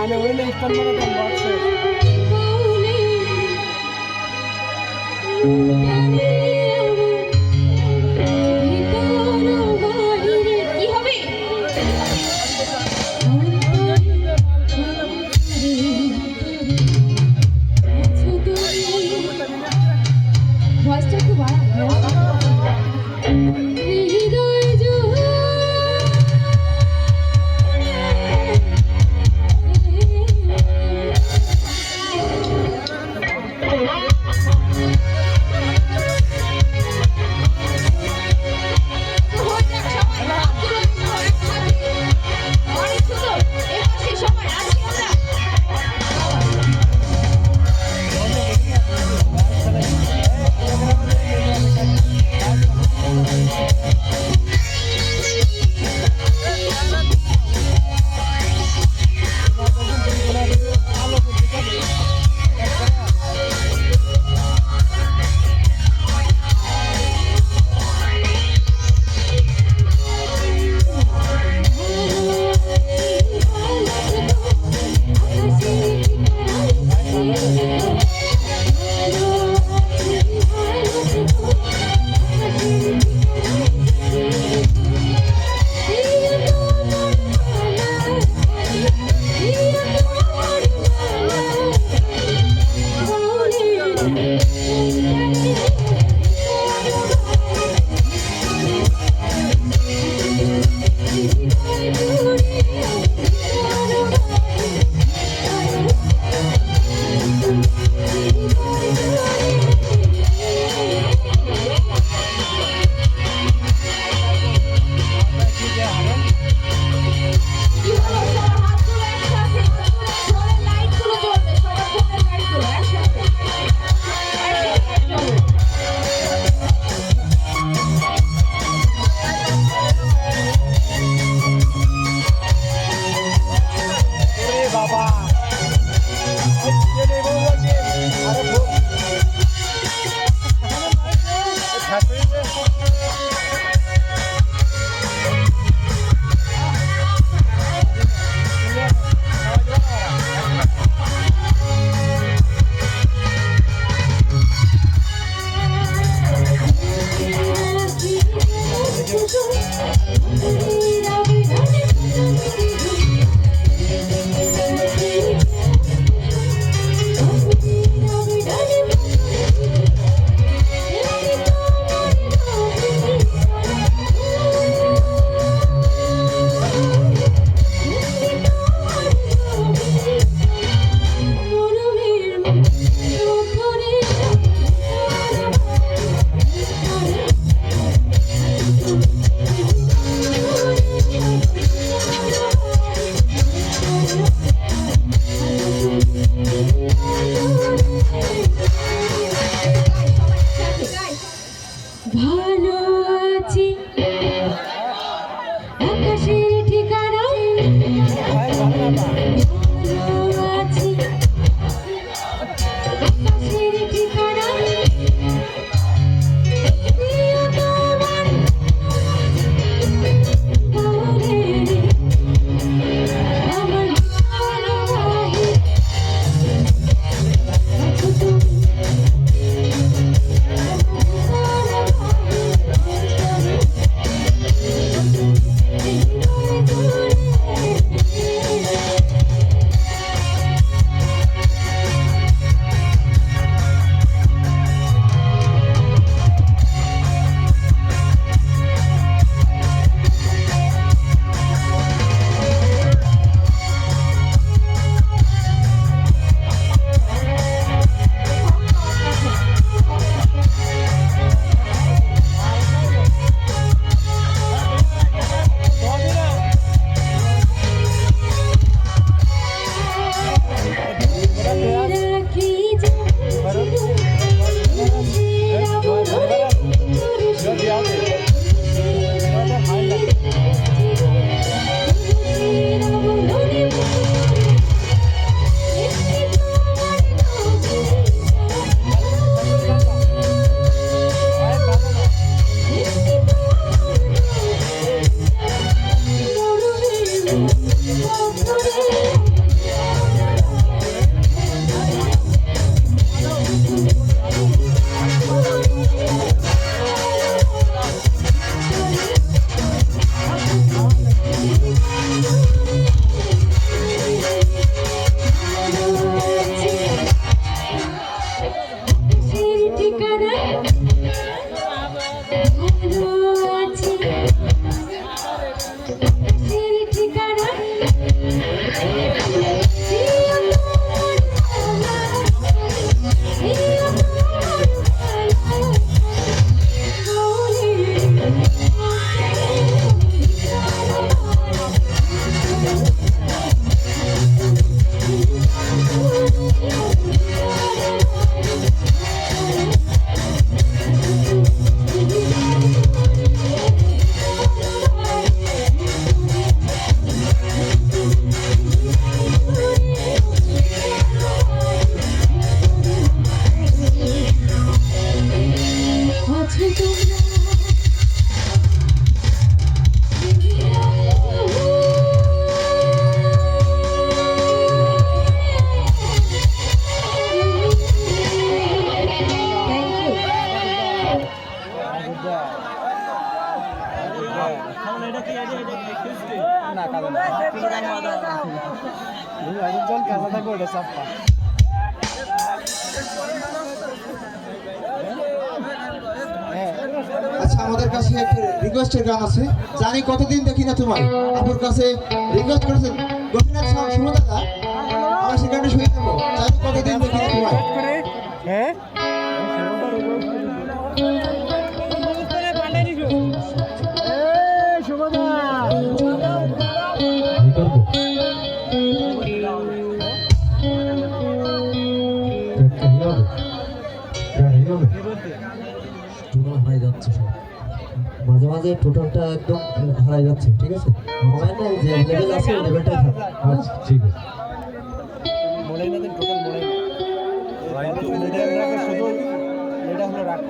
মানে হইলে স্টান মারা দাম বাড়ছে ভয়েসটা একটু বাড়া না কাজে না একজন কাজে থাকবে ওটা চাপা আচ্ছা আমাদের কাছে একটা রিকোয়েস্টের গান আছে জানি কতদিন দেখি না তোমার আপুর কাছে রিকোয়েস্ট করেছেন গোপীনাথ সুমদাদা আমরা সেই গানটা শুনে দেবো জানি কতদিন দেখি না তোমার হ্যাঁ হারাই যাচ্ছে সব মাঝে মাঝে টোটালটা একদম হারাই যাচ্ছে ঠিক আছে মোবাইল না যে লেভেল আছে ওই লেভেলটাই থাকে আচ্ছা ঠিক আছে মনে না দিন টোটাল মনে না শুধু এটা হলো রাখ